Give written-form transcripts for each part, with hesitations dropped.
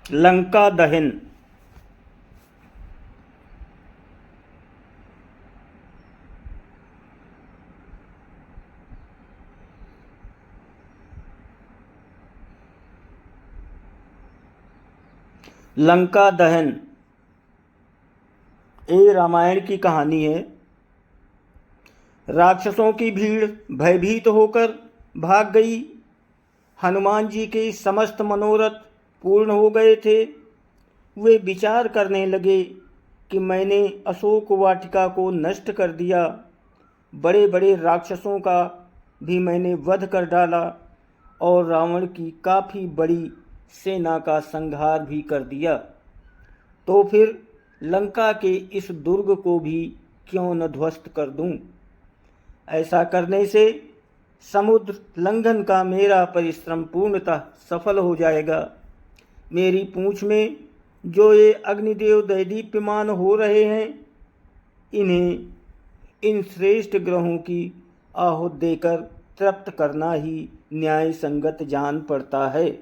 लंका दहन। लंका दहन ये रामायण की कहानी है। राक्षसों की भीड़ भयभीत होकर भाग गई। हनुमान जी के समस्त मनोरथ पूर्ण हो गए थे। वे विचार करने लगे कि मैंने अशोक वाटिका को नष्ट कर दिया, बड़े बड़े राक्षसों का भी मैंने वध कर डाला और रावण की काफ़ी बड़ी सेना का संहार भी कर दिया, तो फिर लंका के इस दुर्ग को भी क्यों न ध्वस्त कर दूं। ऐसा करने से समुद्र लंघन का मेरा परिश्रम पूर्णतः सफल हो जाएगा। मेरी पूंछ में जो ये अग्निदेव दैदीप्यमान हो रहे हैं, इन्हें इन श्रेष्ठ ग्रहों की आहुति देकर तृप्त करना ही न्याय संगत जान पड़ता है।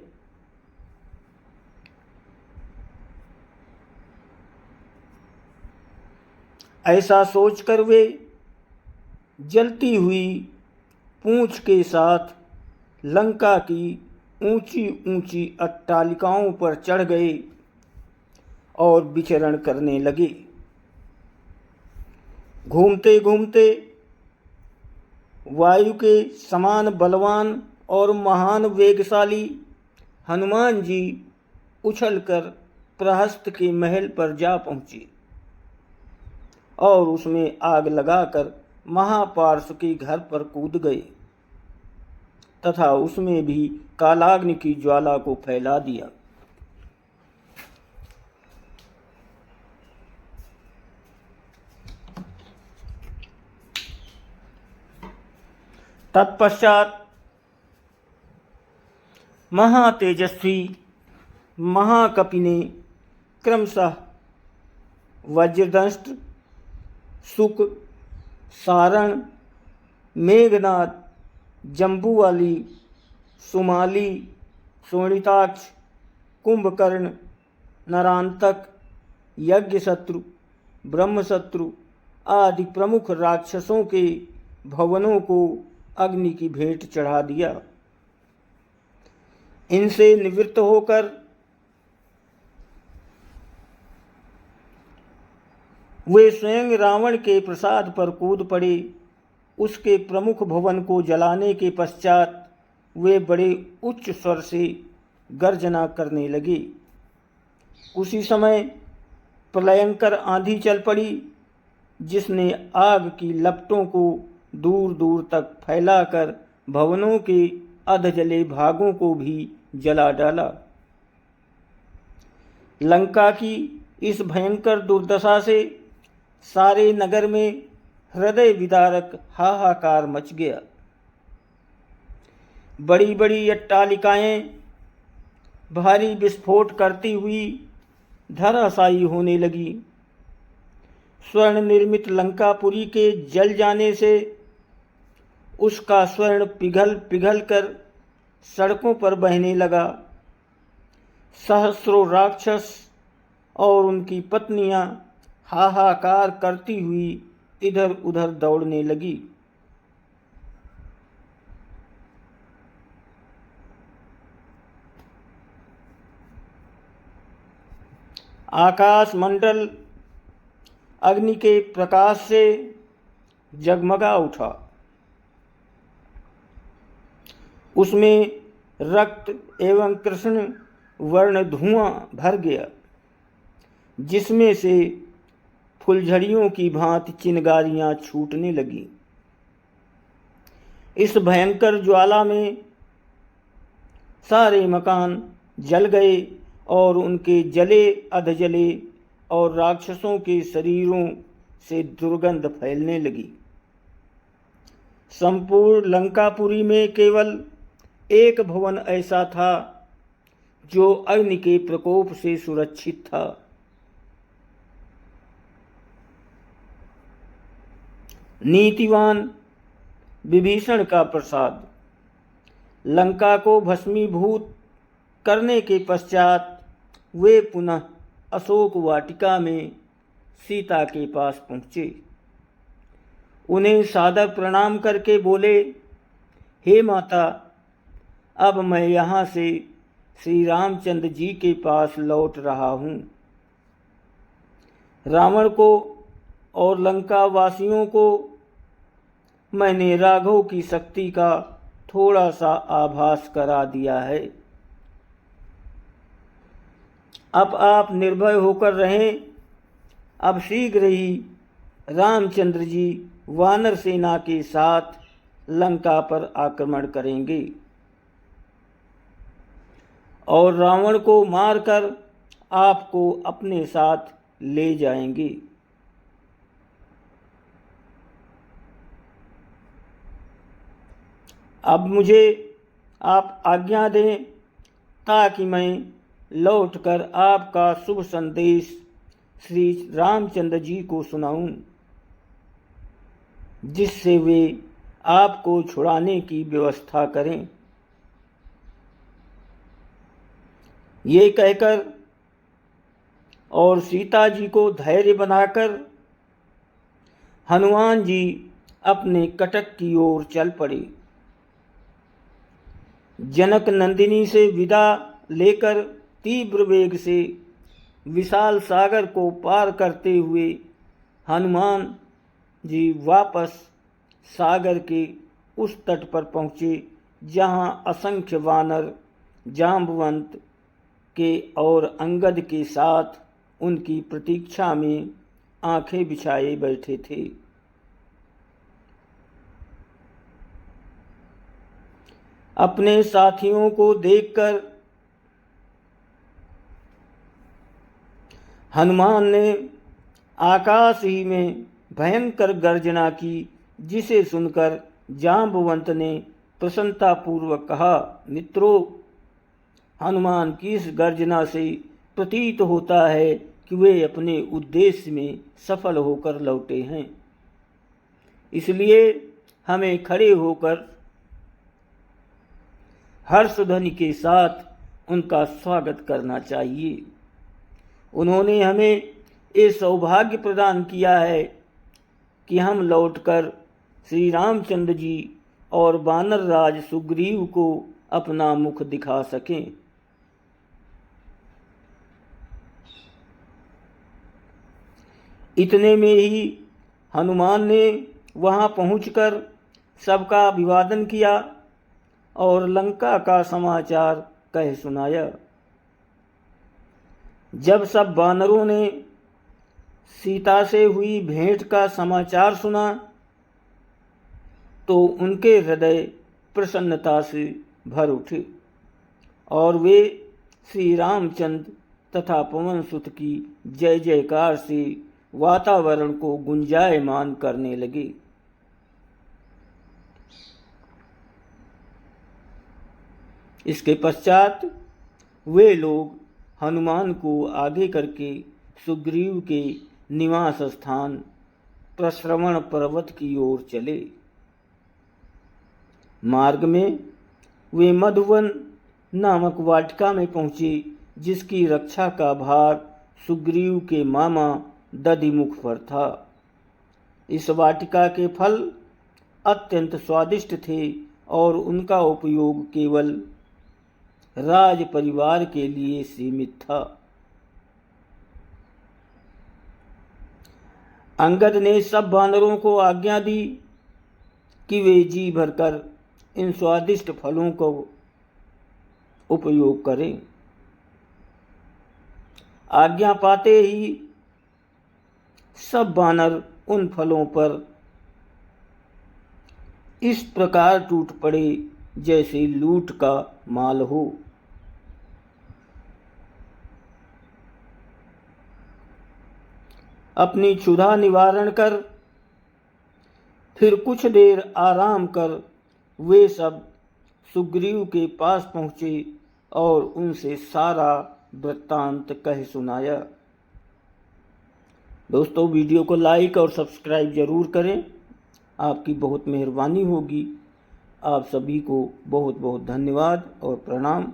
ऐसा सोचकर वे जलती हुई पूंछ के साथ लंका की ऊंची ऊंची अट्टालिकाओं पर चढ़ गए और विचरण करने लगे। घूमते घूमते वायु के समान बलवान और महान वेगशाली हनुमान जी उछलकर प्रहस्त के महल पर जा पहुँचे और उसमें आग लगाकर महापार्श्व के घर पर कूद गए तथा उसमें भी कालाग्नि की ज्वाला को फैला दिया। तत्पश्चात महातेजस्वी महाकपि ने क्रमशः वज्रदंष्ट, सुक, सारण, मेघनाद, जम्बूवाली, सुमाली, शोणिताक्ष, कुंभकर्ण, नरांतक, यज्ञशत्रु, ब्रह्मशत्रु आदि प्रमुख राक्षसों के भवनों को अग्नि की भेंट चढ़ा दिया। इनसे निवृत्त होकर वे स्वयं रावण के प्रसाद पर कूद पड़े। उसके प्रमुख भवन को जलाने के पश्चात वे बड़े उच्च स्वर से गर्जना करने लगे। उसी समय प्रलयंकर आंधी चल पड़ी, जिसने आग की लपटों को दूर दूर तक फैलाकर भवनों के अधजले भागों को भी जला डाला। लंका की इस भयंकर दुर्दशा से सारे नगर में हृदय विदारक हाहाकार मच गया। बड़ी बड़ी अट्टालिकाएं भारी विस्फोट करती हुई धराशायी होने लगी। स्वर्ण निर्मित लंकापुरी के जल जाने से उसका स्वर्ण पिघल पिघल कर सड़कों पर बहने लगा। सहस्रों राक्षस और उनकी पत्नियां हाहाकार करती हुई इधर उधर दौड़ने लगी। आकाश मंडल अग्नि के प्रकाश से जगमगा उठा। उसमें रक्त एवं कृष्ण वर्ण धुआं भर गया, जिसमें से फुलझड़ियों की भांति चिंगारियां छूटने लगी। इस भयंकर ज्वाला में सारे मकान जल गए और उनके जले अधजले और राक्षसों के शरीरों से दुर्गंध फैलने लगी। संपूर्ण लंकापुरी में केवल एक भवन ऐसा था जो अग्नि के प्रकोप से सुरक्षित था। नीतिवान विभीषण का प्रसाद। लंका को भस्मीभूत करने के पश्चात वे पुनः अशोक वाटिका में सीता के पास पहुँचे। उन्हें सादर प्रणाम करके बोले, हे माता, अब मैं यहाँ से श्री रामचंद्र जी के पास लौट रहा हूँ। रावण को और लंका वासियों को मैंने राघव की शक्ति का थोड़ा सा आभास करा दिया है। अब आप निर्भय होकर रहें। अब शीघ्र ही रामचंद्र जी वानर सेना के साथ लंका पर आक्रमण करेंगे और रावण को मारकर आपको अपने साथ ले जाएंगे। अब मुझे आप आज्ञा दें ताकि मैं लौटकर आपका शुभ संदेश श्री रामचंद्र जी को सुनाऊं, जिससे वे आपको छुड़ाने की व्यवस्था करें। ये कहकर और सीता जी को धैर्य बनाकर हनुमान जी अपने कटक की ओर चल पड़े। जनक नंदिनी से विदा लेकर तीव्र वेग से विशाल सागर को पार करते हुए हनुमान जी वापस सागर के उस तट पर पहुँचे जहाँ असंख्य वानर जाम्बवंत के और अंगद के साथ उनकी प्रतीक्षा में आंखें बिछाए बैठे थे। अपने साथियों को देखकर हनुमान ने आकाश ही में भयंकर गर्जना की, जिसे सुनकर जाम्बवंत ने प्रसन्नतापूर्वक कहा, मित्रों, हनुमान की इस गर्जना से प्रतीत होता है कि वे अपने उद्देश्य में सफल होकर लौटे हैं। इसलिए हमें खड़े होकर हर्षध्वनि के साथ उनका स्वागत करना चाहिए। उन्होंने हमें ये सौभाग्य प्रदान किया है कि हम लौटकर श्री रामचंद्र जी और वानर राज सुग्रीव को अपना मुख दिखा सकें। इतने में ही हनुमान ने वहां पहुंचकर सबका अभिवादन किया और लंका का समाचार कह सुनाया। जब सब वानरों ने सीता से हुई भेंट का समाचार सुना तो उनके हृदय प्रसन्नता से भर उठे और वे श्री रामचंद्र तथा पवन सुत की जय जयकार से वातावरण को गुंजायमान करने लगे। इसके पश्चात वे लोग हनुमान को आगे करके सुग्रीव के निवास स्थान प्रश्रवण पर्वत की ओर चले। मार्ग में वे मधुवन नामक वाटिका में पहुंचे, जिसकी रक्षा का भार सुग्रीव के मामा दधिमुख पर था। इस वाटिका के फल अत्यंत स्वादिष्ट थे और उनका उपयोग केवल राज परिवार के लिए सीमित था। अंगद ने सब वानरों को आज्ञा दी कि वे जी भरकर इन स्वादिष्ट फलों को उपयोग करें। आज्ञा पाते ही सब वानर उन फलों पर इस प्रकार टूट पड़े जैसे लूट का माल हो। अपनी क्षुधा निवारण कर फिर कुछ देर आराम कर वे सब सुग्रीव के पास पहुँचे और उनसे सारा वृत्तांत कह सुनाया। दोस्तों, वीडियो को लाइक और सब्सक्राइब जरूर करें, आपकी बहुत मेहरबानी होगी। आप सभी को बहुत बहुत धन्यवाद और प्रणाम।